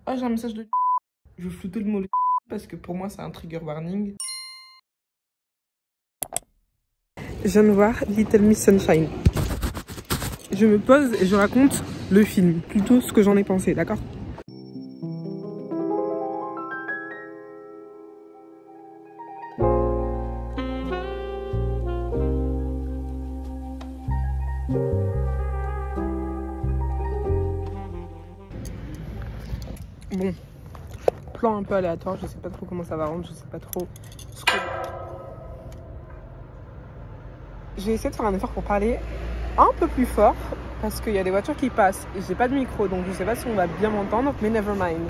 Ah, j'ai un message de... Je floute le mot parce que pour moi, c'est un trigger warning. Je viens de voir Little Miss Sunshine. Je me pose et je raconte le film, plutôt ce que j'en ai pensé, d'accord? Bon, plan un peu aléatoire, je sais pas trop comment ça va rendre, je sais pas trop ce que... J'ai essayé de faire un effort pour parler un peu plus fort parce qu'il y a des voitures qui passent et j'ai pas de micro, donc je sais pas si on va bien m'entendre, mais never mind.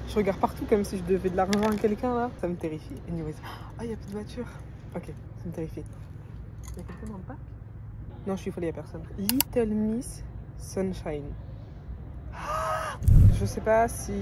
Je regarde partout comme si je devais de l'argent à quelqu'un là, ça me terrifie. Anyways, ah, il y a plus de voiture. Ok, ça me terrifie. Il y a quelqu'un dans le parc? Non, je suis folle, il y a personne. Little Miss Sunshine. Je sais pas si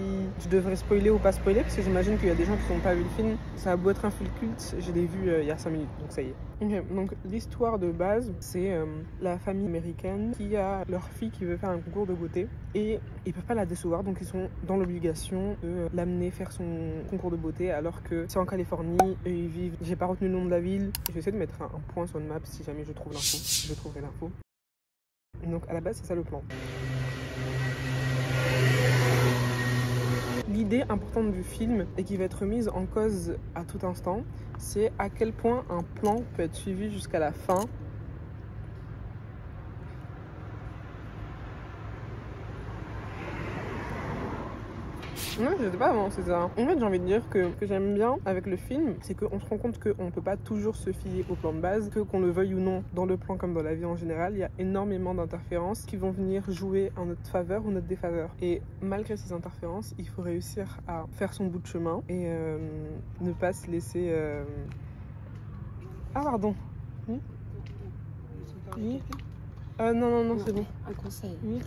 je devrais spoiler ou pas spoiler parce que j'imagine qu'il y a des gens qui n'ont pas vu le film. Ça a beau être un film culte, je l'ai vu il y a 5 minutes, donc ça y est. Okay, donc l'histoire de base, c'est la famille américaine qui a leur fille qui veut faire un concours de beauté et ils peuvent pas la décevoir, donc ils sont dans l'obligation de l'amener faire son concours de beauté alors que c'est en Californie, eux ils vivent. J'ai pas retenu le nom de la ville. Je vais essayer de mettre un point sur une map si jamais je trouve l'info. Je trouverai l'info. Donc à la base c'est ça le plan. L'idée importante du film et qui va être mise en cause à tout instant, c'est à quel point un plan peut être suivi jusqu'à la fin. Ouais, je sais pas vraiment, c'est ça. En fait, j'ai envie de dire que ce que j'aime bien avec le film, c'est qu'on se rend compte qu'on peut pas toujours se fier au plan de base, que qu'on le veuille ou non, dans le plan comme dans la vie en général, il y a énormément d'interférences qui vont venir jouer en notre faveur ou notre défaveur. Et malgré ces interférences, il faut réussir à faire son bout de chemin et ne pas se laisser... Ah pardon. Oui. Oui. Non, c'est bon. Un conseil. Oui.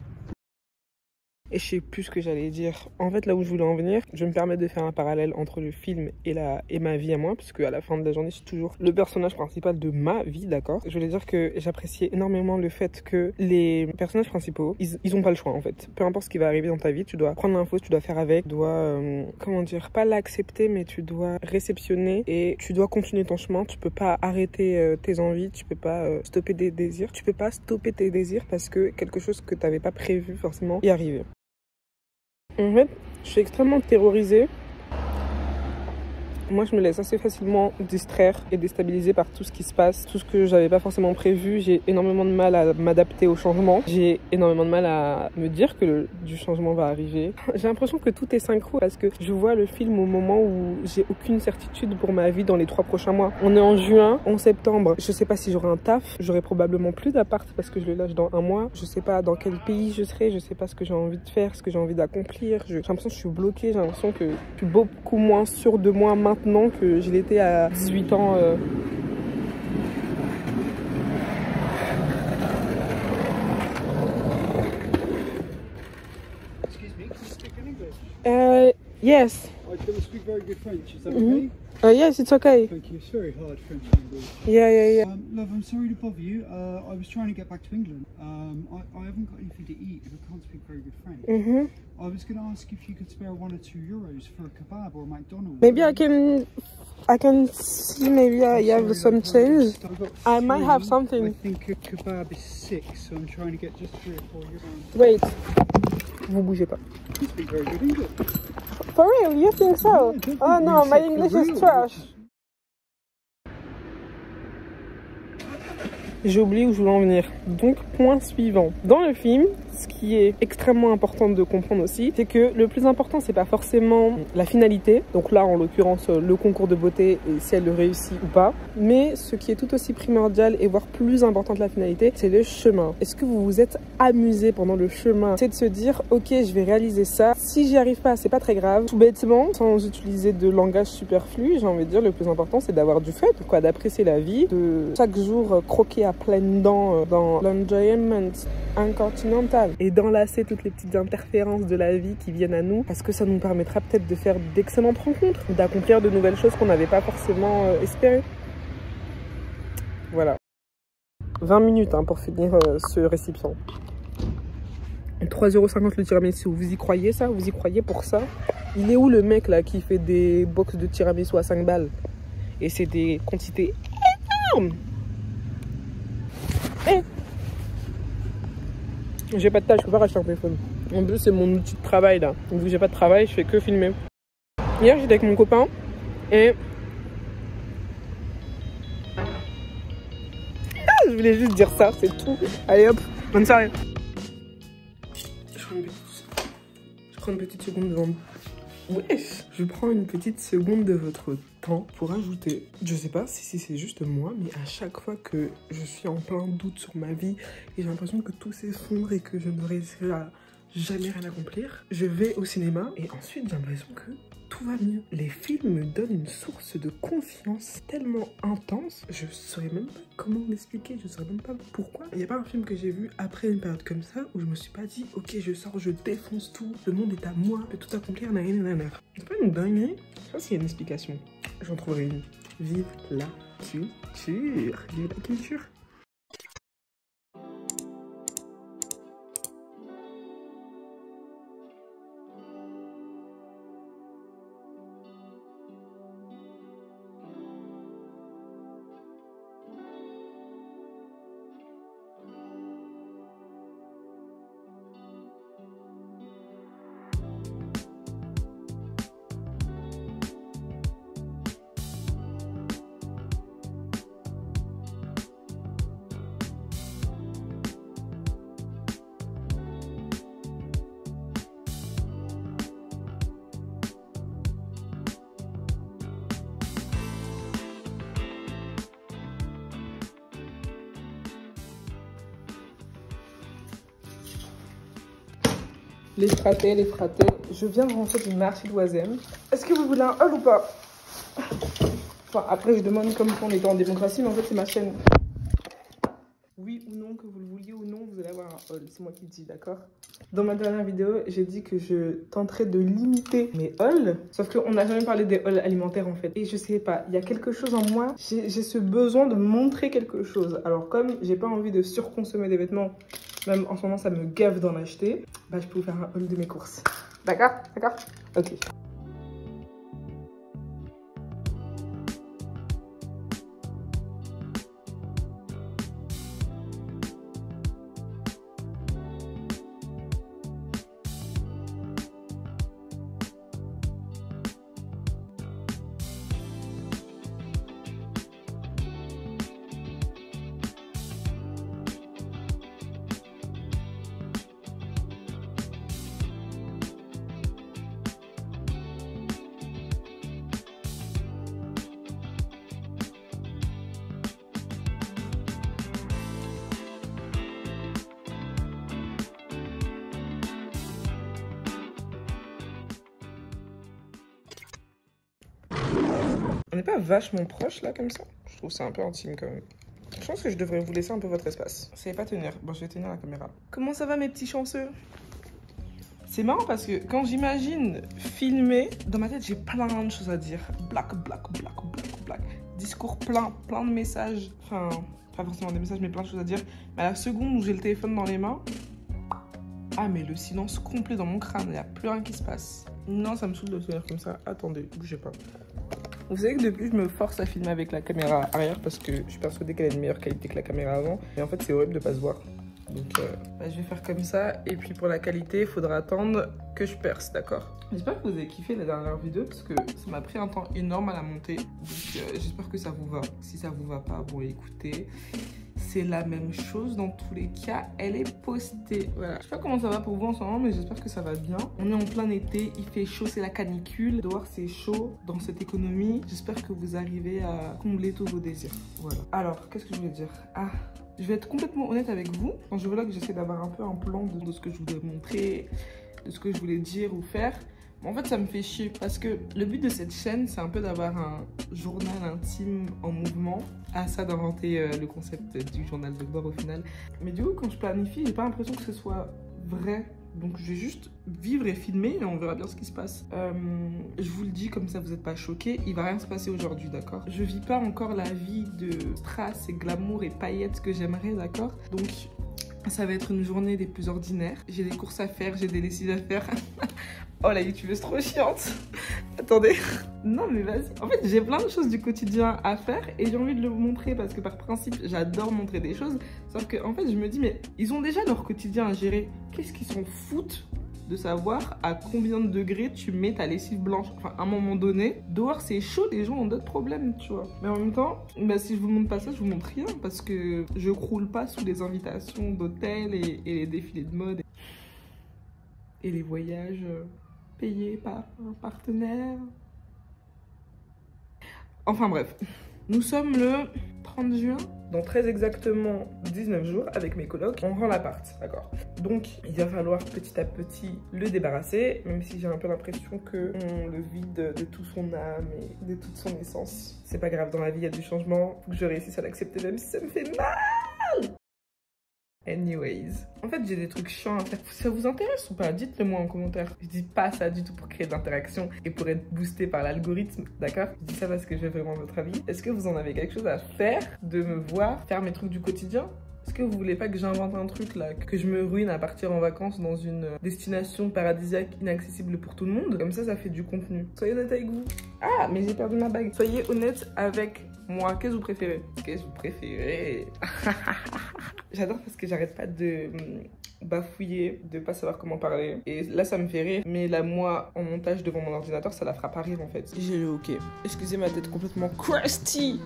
Et je sais plus ce que j'allais dire. En fait, là où je voulais en venir, je me permets de faire un parallèle entre le film et ma vie à moi, puisque à la fin de la journée, je suis toujours le personnage principal de ma vie, d'accord? Je voulais dire que j'appréciais énormément le fait que les personnages principaux, ils ont pas le choix en fait. Peu importe ce qui va arriver dans ta vie, tu dois prendre l'info, tu dois faire avec, tu dois, comment dire, pas l'accepter, mais tu dois réceptionner et tu dois continuer ton chemin. Tu peux pas arrêter tes envies, tu peux pas stopper des désirs, tu peux pas stopper tes désirs parce que quelque chose que t'avais pas prévu forcément y arriver. En fait, je suis extrêmement terrorisée. Moi, je me laisse assez facilement distraire et déstabiliser par tout ce qui se passe, tout ce que j'avais pas forcément prévu. J'ai énormément de mal à m'adapter au changement. J'ai énormément de mal à me dire que du changement va arriver. J'ai l'impression que tout est synchro parce que je vois le film au moment où j'ai aucune certitude pour ma vie dans les 3 prochains mois. On est en juin, en septembre. Je sais pas si j'aurai un taf. J'aurai probablement plus d'appart parce que je le lâche dans 1 mois. Je sais pas dans quel pays je serai. Je sais pas ce que j'ai envie de faire, ce que j'ai envie d'accomplir. J'ai l'impression que je suis bloquée. J'ai l'impression que je suis beaucoup moins sûre de moi maintenant que je l'étais à 18 ans. Excuse me, can you speak in English? Yes. I don't speak very good French, is that okay? Yes, it's okay. Thank you, it's very hard French and English. Yeah. Love, I'm sorry to bother you. I was trying to get back to England. I haven't got anything to eat and I can't speak very good French. I was going to ask if you could spare 1 or 2 euros for a kebab or a McDonald's. Maybe I can see, maybe I have some change. I might have something. I think a kebab is 6, so I'm trying to get just 3 or 4 euros. Wait. Vous bougez pas. You speak very good English. For real, you think so? Oh no, my English is trash. J'ai oublié où je voulais en venir. Donc, point suivant. Dans le film, ce qui est extrêmement important de comprendre aussi, c'est que le plus important, c'est pas forcément la finalité. Donc là, en l'occurrence, le concours de beauté et si elle le réussit ou pas. Mais ce qui est tout aussi primordial et voire plus important que la finalité, c'est le chemin. Est-ce que vous vous êtes amusé pendant le chemin? C'est de se dire, ok, je vais réaliser ça. Si j'y arrive pas, c'est pas très grave. Tout bêtement, sans utiliser de langage superflu, j'ai envie de dire, le plus important, c'est d'avoir du fun, quoi, d'apprécier la vie, de chaque jour croquer à pleines dents dans l'enjoyment incontinental et d'enlacer toutes les petites interférences de la vie qui viennent à nous parce que ça nous permettra peut-être de faire d'excellentes rencontres, d'accomplir de nouvelles choses qu'on n'avait pas forcément espérées. Voilà. 20 minutes pour finir ce récipient. 3,50 € le tiramisu. Vous y croyez ça? Vous y croyez pour ça? Il est où le mec là qui fait des box de tiramisu à 5 balles? Et c'est des quantités énormes. J'ai pas de tâche, je peux pas racheter un téléphone. En plus, c'est mon outil de travail là. Donc, vu que j'ai pas de travail, je fais que filmer. Hier, j'étais avec mon copain et. Je voulais juste dire ça, c'est tout. Allez hop, bonne soirée. Je prends une petite seconde devant. Wesh, je prends une petite seconde de votre temps pour ajouter, je sais pas si c'est juste moi, mais à chaque fois que je suis en plein doute sur ma vie et j'ai l'impression que tout s'effondre et que je ne réussirai jamais rien accomplir, je vais au cinéma et ensuite j'ai l'impression que tout va mieux. Les films me donnent une source de confiance tellement intense, je saurais même pas comment l'expliquer, je saurais même pas pourquoi. Il n'y a pas un film que j'ai vu après une période comme ça où je me suis pas dit ok, je sors, je défonce tout, le monde est à moi, je peux tout accomplir, nanana. C'est pas une dinguerie? Je sais pas s'il y a une explication. J'en trouverai une. Vive la culture. Vive la culture. Les fratés, je viens de rentrer du marché d'Oisem. Est-ce que vous voulez un haul ou pas? Enfin, après, je demande comme on était en démocratie, mais en fait, c'est ma chaîne. Oui ou non, que vous le vouliez ou non, vous allez avoir un haul. C'est moi qui le dis, d'accord? Dans ma dernière vidéo, j'ai dit que je tenterais de limiter mes hauls. Sauf qu'on n'a jamais parlé des hauls alimentaires, en fait. Et je sais pas, il y a quelque chose en moi. J'ai ce besoin de montrer quelque chose. Alors, comme j'ai pas envie de surconsommer des vêtements, même en ce moment, ça me gave d'en acheter, bah, je peux vous faire un haul de mes courses. D'accord? D'accord? Ok. On n'est pas vachement proche là comme ça? Je trouve ça un peu intime quand même. Je pense que je devrais vous laisser un peu votre espace. Vous savez pas tenir. Bon, je vais tenir la caméra. Comment ça va mes petits chanceux? C'est marrant parce que quand j'imagine filmer, dans ma tête j'ai plein de choses à dire. Black. Discours plein de messages. Enfin, pas forcément des messages mais plein de choses à dire. Mais à la seconde où j'ai le téléphone dans les mains, ah mais le silence complet dans mon crâne, il n'y a plus rien qui se passe. Non, ça me saoule de tenir comme ça. Attendez, bougez pas. Vous savez que depuis, je me force à filmer avec la caméra arrière parce que je suis persuadée qu'elle a une meilleure qualité que la caméra avant. Et en fait, c'est horrible de pas se voir. Donc, je vais faire comme ça. Et puis, pour la qualité, il faudra attendre que je perce, d'accord? J'espère que vous avez kiffé la dernière vidéo parce que ça m'a pris un temps énorme à la monter. Donc, j'espère que ça vous va. Si ça vous va pas, bon, écoutez. C'est la même chose dans tous les cas, elle est postée. Voilà. Je sais pas comment ça va pour vous en ce moment, mais j'espère que ça va bien. On est en plein été, il fait chaud, c'est la canicule. Dehors c'est chaud dans cette économie. J'espère que vous arrivez à combler tous vos désirs. Voilà. Alors, qu'est-ce que je voulais dire? Ah, je vais être complètement honnête avec vous. Quand je vlog, j'essaie d'avoir un peu un plan de ce que je voulais montrer, de ce que je voulais dire ou faire. En fait, ça me fait chier parce que le but de cette chaîne, c'est un peu d'avoir un journal intime en mouvement. Ah, ça d'inventer le concept du journal de bord au final. Mais du coup, quand je planifie, j'ai pas l'impression que ce soit vrai. Donc, je vais juste vivre et filmer et on verra bien ce qui se passe. Je vous le dis comme ça, vous n'êtes pas choqués. Il va rien se passer aujourd'hui, d'accord? Je vis pas encore la vie de strass et glamour et paillettes que j'aimerais, d'accord? Donc, Ça va être une journée des plus ordinaires. J'ai des courses à faire, j'ai des lessives à faire. Oh la youtubeuse trop chiante. Attendez. Non mais vas-y. En fait j'ai plein de choses du quotidien à faire et j'ai envie de le montrer parce que par principe j'adore montrer des choses. Sauf que en fait je me dis mais ils ont déjà leur quotidien à gérer. Qu'est-ce qu'ils s'en foutent de savoir à combien de degrés tu mets ta lessive blanche. Enfin, à un moment donné, dehors c'est chaud, les gens ont d'autres problèmes, tu vois. Mais en même temps, bah, si je vous montre pas ça, je vous montre rien parce que je croule pas sous les invitations d'hôtels et les défilés de mode et les voyages payés par un partenaire. Enfin bref, nous sommes le 30 juin. Dans très exactement 19 jours, avec mes colocs, on rend l'appart, d'accord? Donc, il va falloir petit à petit le débarrasser, même si j'ai un peu l'impression qu'on le vide de tout son âme et de toute son essence. C'est pas grave, dans la vie, il y a du changement. Faut que je réussisse à l'accepter, même si ça me fait mal. Anyways. En fait, j'ai des trucs chiants à faire. Ça vous intéresse ou pas? Dites-le moi en commentaire. Je dis pas ça du tout pour créer de l'interaction et pour être boosté par l'algorithme, d'accord? Je dis ça parce que je veux vraiment votre avis. Est-ce que vous en avez quelque chose à faire de me voir faire mes trucs du quotidien? Est-ce que vous voulez pas que j'invente un truc là, que je me ruine à partir en vacances dans une destination paradisiaque inaccessible pour tout le monde? Comme ça fait du contenu. Soyez honnête avec vous. Ah, mais j'ai perdu ma bague. Soyez honnête avec moi. Qu'est-ce que vous préférez? Qu'est-ce que vous préférez? J'adore parce que j'arrête pas de bafouiller, de pas savoir comment parler. Et là, ça me fait rire. Mais là, moi, en montage devant mon ordinateur, ça la fera pas rire en fait. J'ai le ok. Excusez ma tête complètement crusty.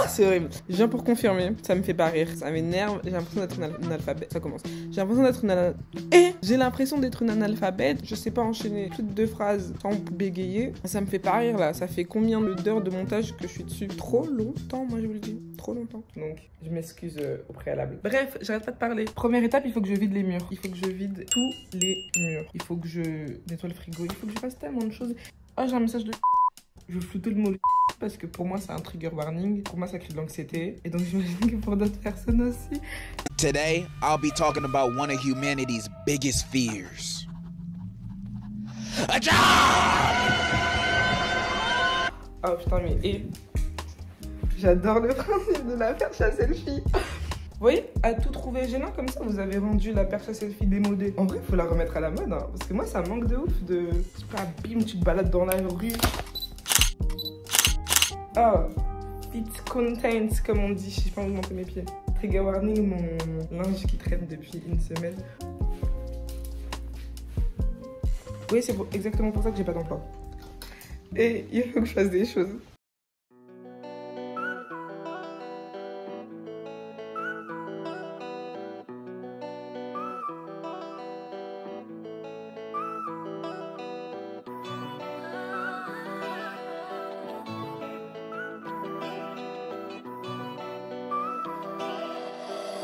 C'est horrible. Je viens pour confirmer, ça me fait pas rire, ça m'énerve, j'ai l'impression d'être une analphabète. Ça commence. J'ai l'impression d'être une analphabète. J'ai l'impression d'être une analphabète. Je sais pas enchaîner toutes deux phrases sans bégayer. Ça me fait pas rire là. Ça fait combien d'heures de montage que je suis dessus? Trop longtemps, moi je vous le dis. Trop longtemps. Donc, je m'excuse au préalable. Bref, j'arrête pas de parler. Première étape, il faut que je vide les murs. Il faut que je vide tous les murs. Il faut que je nettoie le frigo. Il faut que je fasse tellement de choses. Oh, j'ai un message de... Je floutais le mot parce que pour moi c'est un trigger warning, pour moi ça crée de l'anxiété et donc j'imagine que pour d'autres personnes aussi. Today, I'll be talking about one of humanity's biggest fears. A job! Oh putain mais j'adore le principe de la perche à selfie. Vous voyez, à tout trouver gênant comme ça, vous avez rendu la perche à selfie démodée. En vrai, faut la remettre à la mode, hein, parce que moi ça manque de ouf de... Je sais pas, bim, tu te balades dans la rue. Oh, fit content comme on dit, j'ai pas envie de monter mes pieds. Trigger warning, mon linge qui traîne depuis une semaine. Oui, c'est exactement pour ça que j'ai pas d'emploi. Et il faut que je fasse des choses.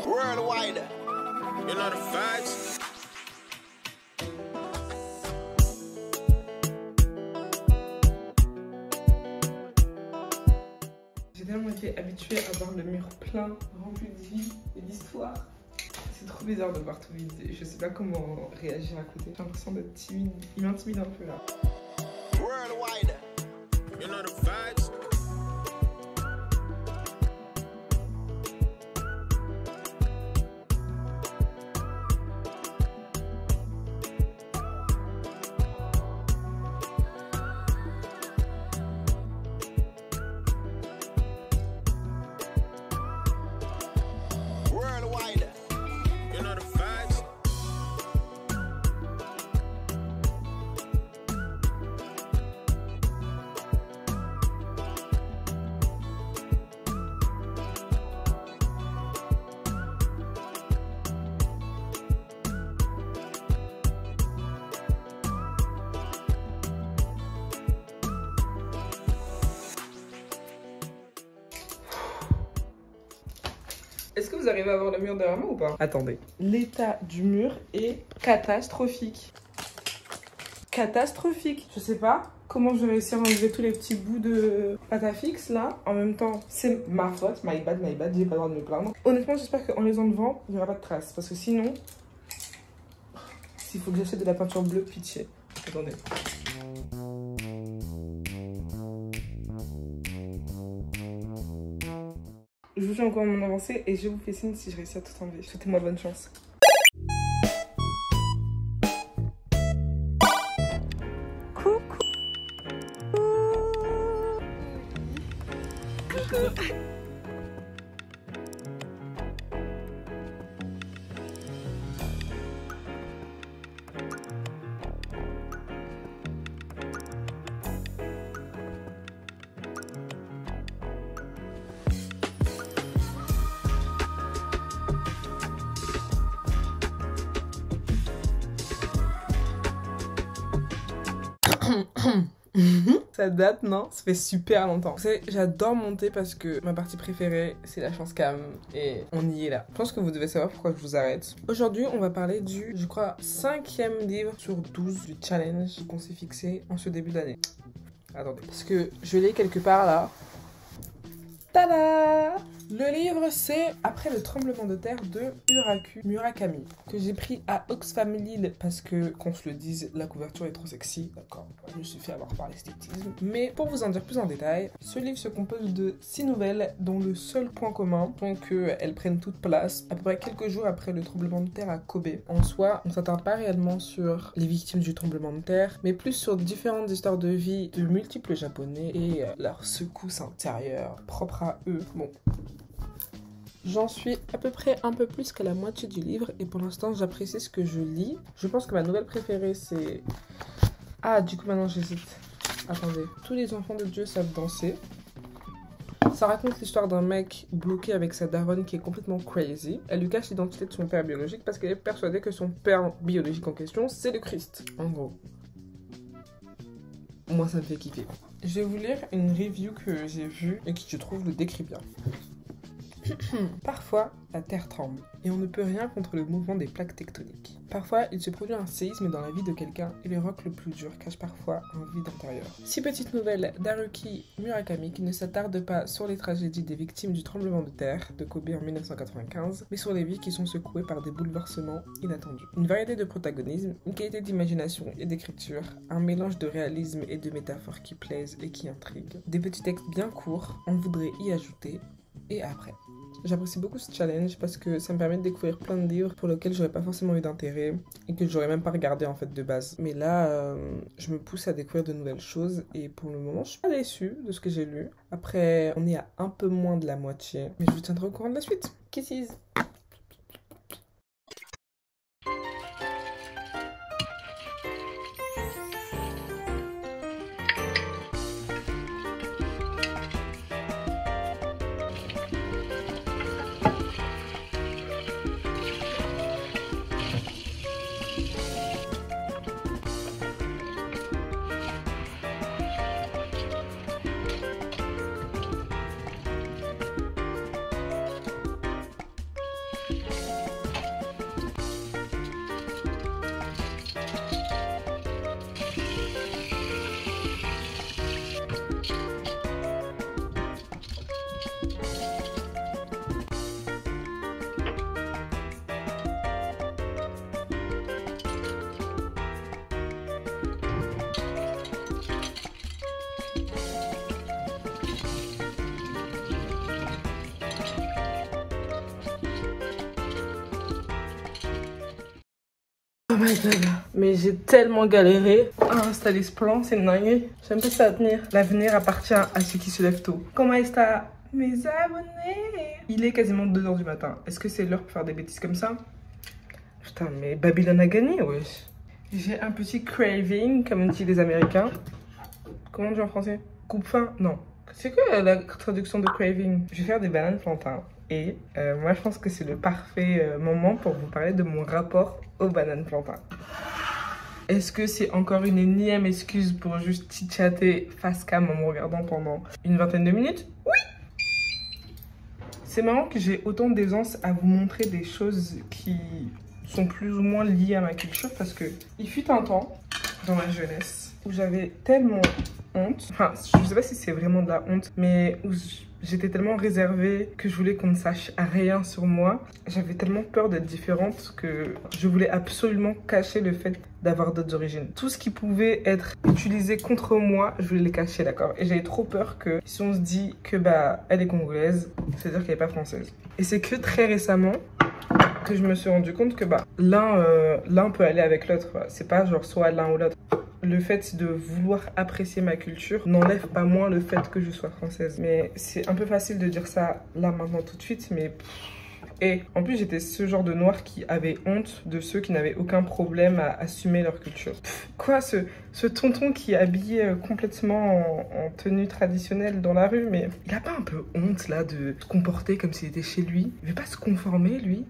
Worldwide, you know the facts. J'ai tellement été habituée à voir le mur plein, rempli de vie et d'histoire. C'est trop bizarre de voir tout vide. Je sais pas comment réagir à côté. J'ai l'impression d'être timide. Il m'intimide un peu là. Worldwide, you know the facts. Est-ce que vous arrivez à voir le mur derrière moi ou pas? Attendez. L'état du mur est catastrophique. Catastrophique. Je sais pas comment je vais réussir à enlever tous les petits bouts de pâte à fixe là. En même temps, c'est ma faute. My bad, j'ai pas le droit de me plaindre. Honnêtement, j'espère qu'en les enlevant, il n'y aura pas de traces. Parce que sinon, s'il faut que j'achète de la peinture bleue, pitié. Attendez. Je vous tiens encore mon avancée et je vous fais signe si je réussis à tout enlever. Souhaitez-moi bonne chance. Ça date, non? Ça fait super longtemps. Vous savez, j'adore monter parce que ma partie préférée, c'est la chance cam et on y est là. Je pense que vous devez savoir pourquoi je vous arrête. Aujourd'hui, on va parler du, je crois, 5e livre sur 12 du challenge qu'on s'est fixé en ce début d'année. Attendez, parce que je l'ai quelque part là. Tada! Le livre, c'est Après le tremblement de terre de Murakami, que j'ai pris à Oxfam Lille parce que, qu'on se le dise, la couverture est trop sexy. D'accord, je me suis fait avoir par l'esthétisme. Mais pour vous en dire plus en détail, ce livre se compose de 6 nouvelles dont le seul point commun sont qu'elles prennent toute place à peu près quelques jours après le tremblement de terre à Kobe. En soi, on s'attarde pas réellement sur les victimes du tremblement de terre, mais plus sur différentes histoires de vie de multiples Japonais et leurs secousses intérieures propres à eux. Bon. J'en suis à peu près un peu plus qu'à la moitié du livre et pour l'instant j'apprécie ce que je lis. Je pense que ma nouvelle préférée c'est... Ah, du coup maintenant j'hésite. Attendez. Tous les enfants de Dieu savent danser. Ça raconte l'histoire d'un mec bloqué avec sa daronne qui est complètement crazy. Elle lui cache l'identité de son père biologique parce qu'elle est persuadée que son père biologique en question c'est le Christ. En gros. Moi ça me fait kiffer. Je vais vous lire une review que j'ai vue et qui je trouve le décrit bien. Parfois, la terre tremble et on ne peut rien contre le mouvement des plaques tectoniques. Parfois, il se produit un séisme dans la vie de quelqu'un et le roc le plus dur cache parfois un vide intérieur. 6 petites nouvelles d'Haruki Murakami qui ne s'attardent pas sur les tragédies des victimes du tremblement de terre de Kobe en 1995, mais sur les vies qui sont secouées par des bouleversements inattendus. Une variété de protagonisme, une qualité d'imagination et d'écriture, un mélange de réalisme et de métaphores qui plaisent et qui intriguent. Des petits textes bien courts, on voudrait y ajouter et après. J'apprécie beaucoup ce challenge parce que ça me permet de découvrir plein de livres pour lesquels j'aurais pas forcément eu d'intérêt et que j'aurais même pas regardé en fait de base. Mais là, je me pousse à découvrir de nouvelles choses et pour le moment, je suis pas déçue de ce que j'ai lu. Après, on est à un peu moins de la moitié, mais je vous tiendrai au courant de la suite. Kisses! Oh my god. Mais j'ai tellement galéré à installer ce plan, c'est une dinguerie. J'aime pas ça à tenir. L'avenir appartient à ceux qui se lèvent tôt. Comment est-ce que mes abonnés? Il est quasiment 2 h du matin. Est-ce que c'est l'heure pour faire des bêtises comme ça? Putain, mais Babylone a gagné, wesh. J'ai un petit craving, comme disent les Américains. Comment on dit en français? Coupe-faim? Non. C'est quoi la traduction de craving? Je vais faire des bananes plantains. Et moi, je pense que c'est le parfait moment pour vous parler de mon rapport aux bananes plantains. Est-ce que c'est encore une énième excuse pour juste chit-chatter face cam en me regardant pendant une vingtaine de minutes? Oui! C'est marrant que j'ai autant d'aisance à vous montrer des choses qui sont plus ou moins liées à ma culture parce que il fut un temps, dans ma jeunesse, où j'avais tellement honte. Enfin, je sais pas si c'est vraiment de la honte, mais où j'étais tellement réservée que je voulais qu'on ne sache rien sur moi. J'avais tellement peur d'être différente que je voulais absolument cacher le fait d'avoir d'autres origines. Tout ce qui pouvait être utilisé contre moi, je voulais les cacher, d'accord? Et j'avais trop peur que si on se dit que bah elle est congolaise, c'est-à-dire qu'elle est pas française. Et c'est que très récemment que je me suis rendu compte que bah l'un peut aller avec l'autre. C'est pas genre soit l'un ou l'autre. Le fait de vouloir apprécier ma culture n'enlève pas moins le fait que je sois française. Mais c'est un peu facile de dire ça là maintenant tout de suite, mais... Et en plus, j'étais ce genre de noir qui avait honte de ceux qui n'avaient aucun problème à assumer leur culture. Quoi, ce tonton qui est habillé complètement en tenue traditionnelle dans la rue, mais il a pas un peu honte là de se comporter comme s'il était chez lui? Il veut pas se conformer, lui?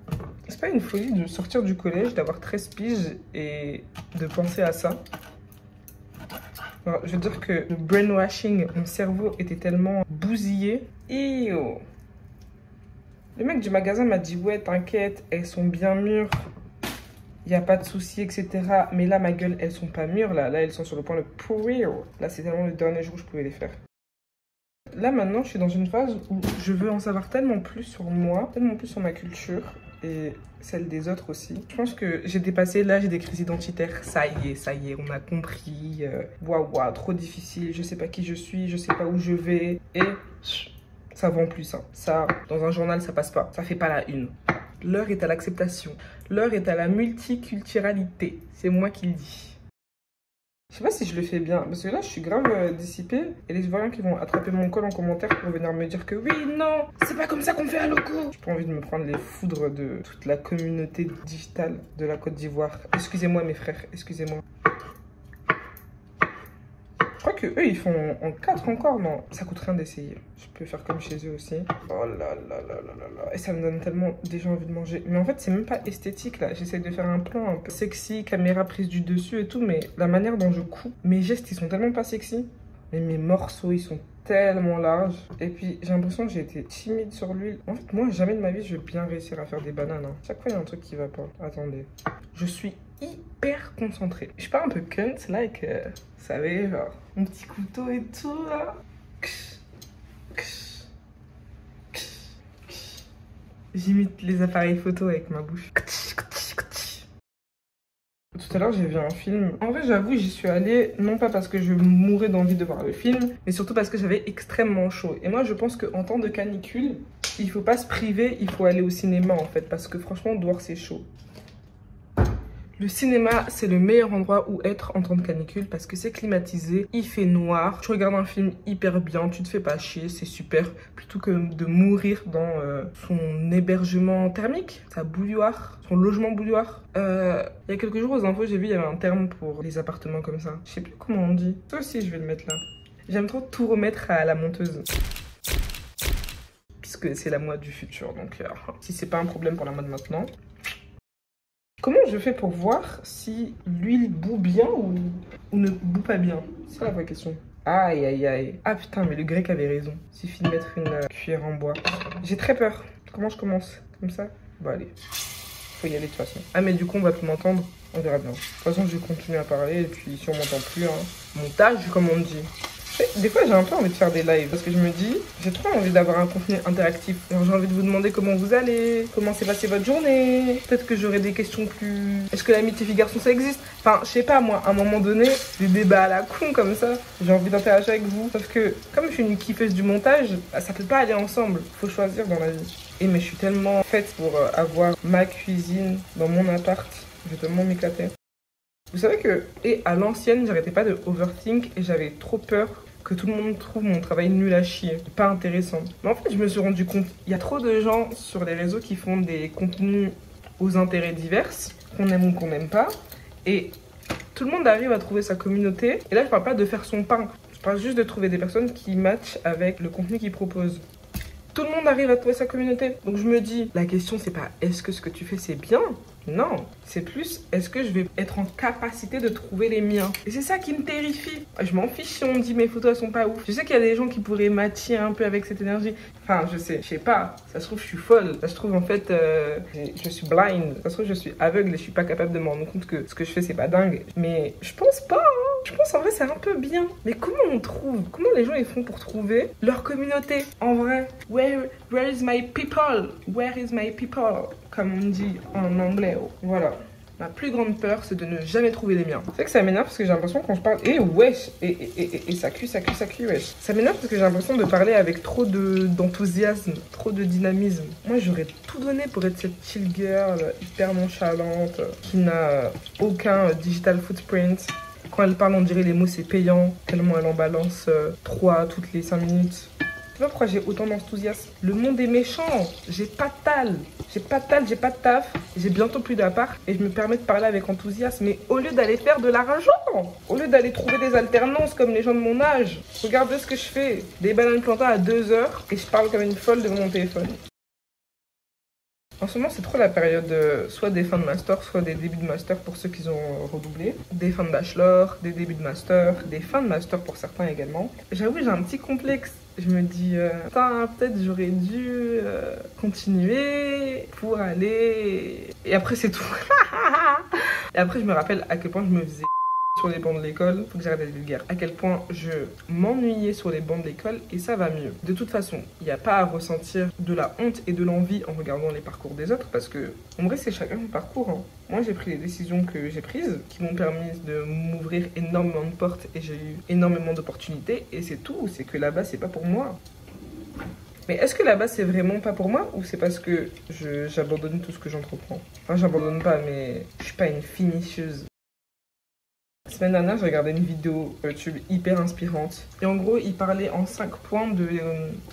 C'est pas une folie de sortir du collège, d'avoir 13 piges et de penser à ça? Alors, je veux dire que le brainwashing, mon cerveau était tellement bousillé. Ew. Le mec du magasin m'a dit, ouais, t'inquiète, elles sont bien mûres. Il n'y a pas de souci, etc. Mais là, ma gueule, elles sont pas mûres. Là, elles sont sur le point de pourrir. Là, c'est tellement le dernier jour où je pouvais les faire. Là, maintenant, je suis dans une phase où je veux en savoir tellement plus sur moi, tellement plus sur ma culture et celle des autres aussi. Je pense que j'ai dépassé l'âge des crises identitaires. Ça y est, on a compris. Waouh, trop difficile. Je sais pas qui je suis, je sais pas où je vais. Et... ça vend plus, hein. Ça, dans un journal, ça passe pas. Ça fait pas la une. L'heure est à l'acceptation. L'heure est à la multiculturalité. C'est moi qui le dis. Je sais pas si je le fais bien, parce que là, je suis grave dissipée. Et les Ivoiriens qui vont attraper mon col en commentaire pour venir me dire que oui, non, c'est pas comme ça qu'on fait à loco. J'ai pas envie de me prendre les foudres de toute la communauté digitale de la Côte d'Ivoire. Excusez-moi, mes frères, excusez-moi. Je crois que eux ils font en 4 encore, non? Ça coûte rien d'essayer. Je peux faire comme chez eux aussi. Oh là là là là là là. Et ça me donne tellement déjà envie de manger. Mais en fait, c'est même pas esthétique là. J'essaie de faire un plan un peu sexy, caméra prise du dessus et tout. Mais la manière dont je coupe, mes gestes ils sont tellement pas sexy. Mais mes morceaux ils sont tellement larges. Et puis j'ai l'impression que j'ai été timide sur l'huile. En fait, moi jamais de ma vie je vais bien réussir à faire des bananes. Hein. Chaque fois il y a un truc qui va pas. Attendez. Je suis hyper concentrée. Je suis pas un peu cunt, like, vous savez, genre, mon petit couteau et tout, là. J'imite les appareils photo avec ma bouche. Tout à l'heure, j'ai vu un film. En vrai, j'avoue, j'y suis allée, non pas parce que je mourais d'envie de voir le film, mais surtout parce que j'avais extrêmement chaud. Et moi, je pense qu'en temps de canicule, il faut pas se priver, il faut aller au cinéma, en fait, parce que franchement, dehors, c'est chaud. Le cinéma, c'est le meilleur endroit où être en temps de canicule parce que c'est climatisé, il fait noir, tu regardes un film hyper bien, tu te fais pas chier, c'est super. Plutôt que de mourir dans son hébergement thermique, sa bouilloire, son logement bouilloire. Il y a quelques jours aux infos, j'ai vu il y avait un terme pour les appartements comme ça. Je sais plus comment on dit. Ça aussi, je vais le mettre là. J'aime trop tout remettre à la monteuse. Puisque c'est la mode du futur, donc si c'est pas un problème pour la mode maintenant. Comment je fais pour voir si l'huile bout bien ou ne bout pas bien? C'est la vraie question. Aïe, aïe, aïe. Ah putain, mais le grec avait raison. Il suffit de mettre une cuillère en bois. J'ai très peur. Comment je commence? Comme ça? Bon, allez. Faut y aller de toute façon. Ah, mais du coup, on va plus m'entendre. On verra bien. De toute façon, je vais continuer à parler. Et puis, si on m'entend plus, hein, montage, comme on dit. Des fois, j'ai un peu envie de faire des lives parce que je me dis, j'ai trop envie d'avoir un contenu interactif. J'ai envie de vous demander comment vous allez, comment s'est passée votre journée. Peut-être que j'aurai des questions plus... Est-ce que l'amitié fille-garçon, ça existe? Enfin, je sais pas, moi, à un moment donné, des débats à la con comme ça, j'ai envie d'interagir avec vous. Sauf que, comme je suis une kiffeuse du montage, ça peut pas aller ensemble. Faut choisir dans la vie. Et mais je suis tellement faite pour avoir ma cuisine dans mon appart. Je vais tellement m'éclater. Vous savez que, et à l'ancienne, j'arrêtais pas de overthink et j'avais trop peur que tout le monde trouve mon travail nul à chier, pas intéressant. Mais en fait, je me suis rendu compte, il y a trop de gens sur les réseaux qui font des contenus aux intérêts divers, qu'on aime ou qu'on n'aime pas, et tout le monde arrive à trouver sa communauté. Et là, je parle pas de faire son pain, je parle juste de trouver des personnes qui matchent avec le contenu qu'ils proposent. Tout le monde arrive à trouver sa communauté. Donc je me dis, la question c'est pas est-ce que ce que tu fais c'est bien? Non, c'est plus est-ce que je vais être en capacité de trouver les miens? Et c'est ça qui me terrifie. Je m'en fiche si on me dit mes photos elles sont pas ouf. Je sais qu'il y a des gens qui pourraient matcher un peu avec cette énergie. Enfin, je sais pas. Ça se trouve je suis folle. Ça se trouve en fait je suis blind. Ça se trouve je suis aveugle et je suis pas capable de me rendre compte que ce que je fais c'est pas dingue. Mais je pense pas, hein. Je pense en vrai c'est un peu bien. Mais comment on trouve? Comment les gens ils font pour trouver leur communauté? En vrai, where is my people? Where is my people? Comme on dit en anglais. Voilà. Ma plus grande peur, c'est de ne jamais trouver les miens. C'est vrai que ça m'énerve parce que j'ai l'impression quand je parle... Et wesh, et ça cuit, wesh. Ça m'énerve parce que j'ai l'impression de parler avec trop d'enthousiasme, trop de dynamisme. Moi, j'aurais tout donné pour être cette chill girl hyper nonchalante, qui n'a aucun digital footprint. Quand elle parle, on dirait les mots c'est payant, tellement elle en balance 3 toutes les 5 minutes. Je sais pas pourquoi j'ai autant d'enthousiasme. Le monde est méchant. J'ai pas de tal. J'ai pas de taf. J'ai bientôt plus d'appart et je me permets de parler avec enthousiasme. Mais au lieu d'aller faire de l'argent, au lieu d'aller trouver des alternances comme les gens de mon âge, regardez ce que je fais. Des bananes plantains à 2 heures et je parle comme une folle devant mon téléphone. En ce moment, c'est trop la période soit des fins de master, soit des débuts de master pour ceux qui ont redoublé. Des fins de bachelor, des débuts de master, des fins de master pour certains également. J'avoue, j'ai un petit complexe. Je me dis, peut-être j'aurais dû continuer pour aller... Et après, c'est tout. Et après, je me rappelle à quel point je me faisais... sur les bancs de l'école, faut que j'arrête d'être vulgaire, à quel point je m'ennuyais sur les bancs de l'école et ça va mieux. De toute façon, il n'y a pas à ressentir de la honte et de l'envie en regardant les parcours des autres parce que, en vrai, c'est chacun son parcours. Hein. Moi, j'ai pris les décisions que j'ai prises qui m'ont permis de m'ouvrir énormément de portes et j'ai eu énormément d'opportunités et c'est tout, c'est que là-bas, c'est pas pour moi. Mais est-ce que là-bas, c'est vraiment pas pour moi ou c'est parce que j'abandonne tout ce que j'entreprends? Enfin, j'abandonne pas, mais je suis pas une finisseuse. La semaine dernière, j'ai regardé une vidéo YouTube hyper inspirante. Et en gros, il parlait en 5 points de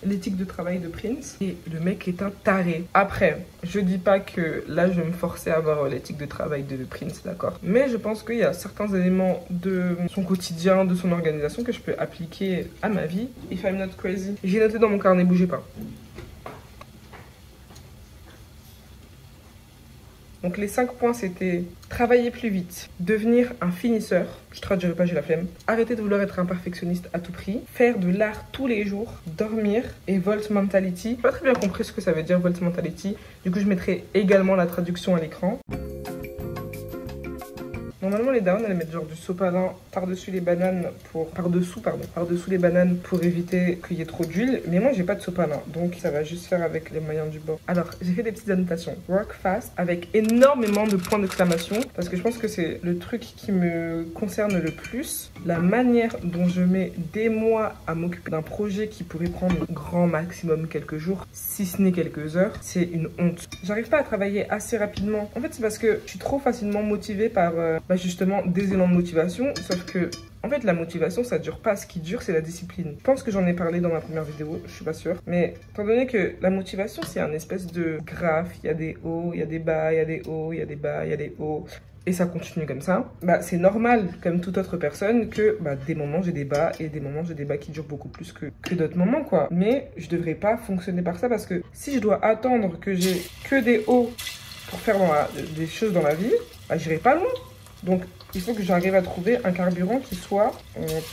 l'éthique de travail de Prince. Et le mec est un taré. Après, je dis pas que là, je vais me forcer à avoir l'éthique de travail de Prince, d'accord. Mais je pense qu'il y a certains éléments de son quotidien, de son organisation que je peux appliquer à ma vie. If I'm not crazy. J'ai noté dans mon carnet, bougez pas. Donc les 5 points, c'était travailler plus vite, devenir un finisseur, je traduirai pas, j'ai la flemme, arrêter de vouloir être un perfectionniste à tout prix, faire de l'art tous les jours, dormir et Volt Mentality. J'ai pas très bien compris ce que ça veut dire Volt Mentality, du coup je mettrai également la traduction à l'écran. Normalement, les darons, elles mettent genre du sopalin par-dessus les bananes par-dessous les bananes pour éviter qu'il y ait trop d'huile. Mais moi, j'ai pas de sopalin, donc ça va juste faire avec les moyens du bord. Alors, j'ai fait des petites annotations. Work fast avec énormément de points d'exclamation parce que je pense que c'est le truc qui me concerne le plus. La manière dont je mets des mois à m'occuper d'un projet qui pourrait prendre grand maximum quelques jours, si ce n'est quelques heures, c'est une honte. J'arrive pas à travailler assez rapidement. En fait, c'est parce que je suis trop facilement motivée par justement des élans de motivation, sauf que en fait la motivation ça dure pas, ce qui dure c'est la discipline. Je pense que j'en ai parlé dans ma première vidéo, je suis pas sûre, mais étant donné que la motivation c'est un espèce de graphe, il y a des hauts, il y a des bas, il y a des hauts, il y a des bas, il y a des hauts, et ça continue comme ça, c'est normal comme toute autre personne que des moments j'ai des bas et des moments j'ai des bas qui durent beaucoup plus que d'autres moments quoi. Mais je devrais pas fonctionner par ça parce que si je dois attendre que j'ai que des hauts pour faire des choses dans la vie, j'irai pas loin. Donc, il faut que j'arrive à trouver un carburant qui soit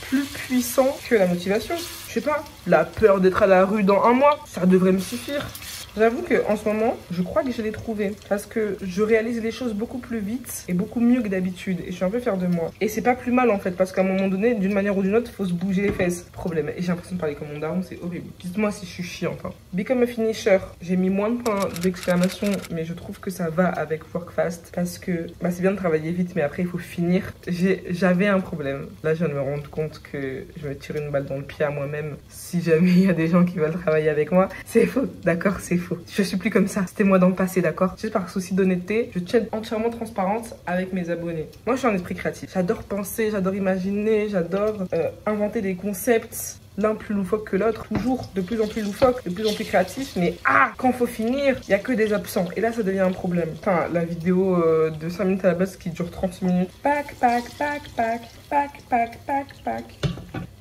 plus puissant que la motivation. Je sais pas, la peur d'être à la rue dans 1 mois, ça devrait me suffire. J'avoue qu'en ce moment, je crois que je l'ai trouvé. Parce que je réalise les choses beaucoup plus vite et beaucoup mieux que d'habitude. Et je suis un peu fière de moi. Et c'est pas plus mal en fait, parce qu'à un moment donné, d'une manière ou d'une autre, il faut se bouger les fesses. Problème. Et j'ai l'impression de parler comme mon daron, c'est horrible. Dites-moi si je suis chiante. Hein. Become a finisher. J'ai mis moins de points d'exclamation, mais je trouve que ça va avec work fast. Parce que c'est bien de travailler vite, mais après il faut finir. J'avais un problème. Là, je viens de me rendre compte que je me tire une balle dans le pied à moi-même. Si jamais il y a des gens qui veulent travailler avec moi, c'est faux. D'accord, c'est faux. Je suis plus comme ça, c'était moi dans le passé, d'accord? Juste par souci d'honnêteté, je tiens entièrement transparente avec mes abonnés. Moi, je suis un esprit créatif. J'adore penser, j'adore imaginer, j'adore inventer des concepts. L'un plus loufoque que l'autre, toujours de plus en plus loufoque, de plus en plus créatif, mais quand faut finir, il n'y a que des absents. Et là, ça devient un problème. Enfin, la vidéo de 5 minutes à la base qui dure 30 minutes. Pack.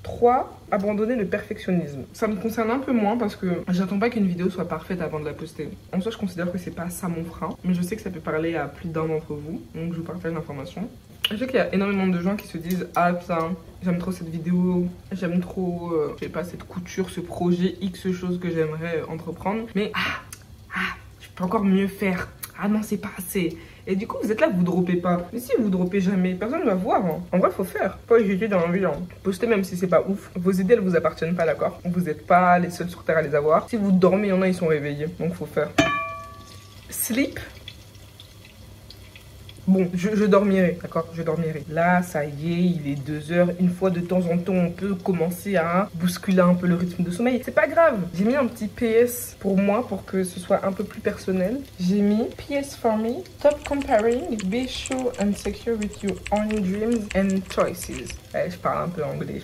3. Abandonner le perfectionnisme. Ça me concerne un peu moins parce que j'attends pas qu'une vidéo soit parfaite avant de la poster. En soi, je considère que c'est pas ça mon frein, mais je sais que ça peut parler à plus d'un d'entre vous, donc je vous partage l'information. Je sais qu'il y a énormément de gens qui se disent « Ah putain, j'aime trop cette vidéo, j'aime trop, je sais pas, cette couture, ce projet, X choses que j'aimerais entreprendre. Mais je peux encore mieux faire. Ah non, c'est pas assez. Et du coup, vous êtes là, vous droppez pas. Mais si vous droppez jamais, personne ne va voir. Hein. En vrai, faut faire. Pas hésiter dans l'envie. Hein. Postez même si c'est pas ouf. Vos idées, elles vous appartiennent pas, d'accord? Vous n'êtes pas les seuls sur Terre à les avoir. Si vous dormez, il y en a, ils sont réveillés. Donc, faut faire. Sleep. Bon, je dormirai, d'accord? Je dormirai. Là, ça y est, il est 2 heures. Une fois de temps en temps, on peut commencer à bousculer un peu le rythme de sommeil. C'est pas grave. J'ai mis un petit PS pour moi, pour que ce soit un peu plus personnel. J'ai mis PS for me. Stop comparing. Be sure and secure with your own dreams and choices. Ouais, je parle un peu anglais,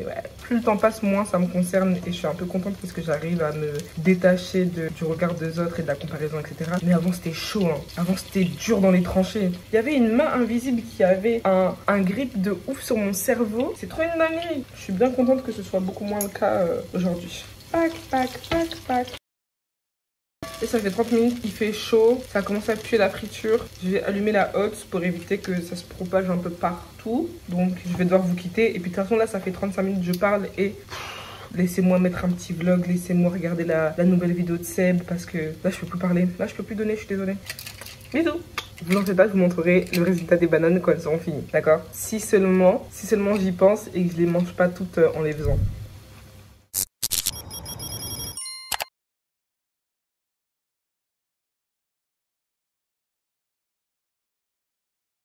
ouais. Plus le temps passe, moins ça me concerne et je suis un peu contente parce que j'arrive à me détacher du regard des autres et de la comparaison, etc. Mais avant, c'était chaud, hein. Avant, c'était dur dans les tranchées. Il y avait une main invisible qui avait un grip de ouf sur mon cerveau. C'est trop une dinguerie. Je suis bien contente que ce soit beaucoup moins le cas aujourd'hui. Pac. Et ça fait 30 minutes, il fait chaud, ça commence à puer la friture. Je vais allumer la hotte pour éviter que ça se propage un peu partout. Donc je vais devoir vous quitter. Et puis de toute façon là, ça fait 35 minutes que je parle et... Laissez-moi mettre un petit vlog, laissez-moi regarder la nouvelle vidéo de Seb parce que là je peux plus parler, là je peux plus donner, je suis désolée. Bisous. Vous en faites pas, je vous montrerai le résultat des bananes quand elles seront finies, d'accord? Si seulement j'y pense et que je les mange pas toutes en les faisant.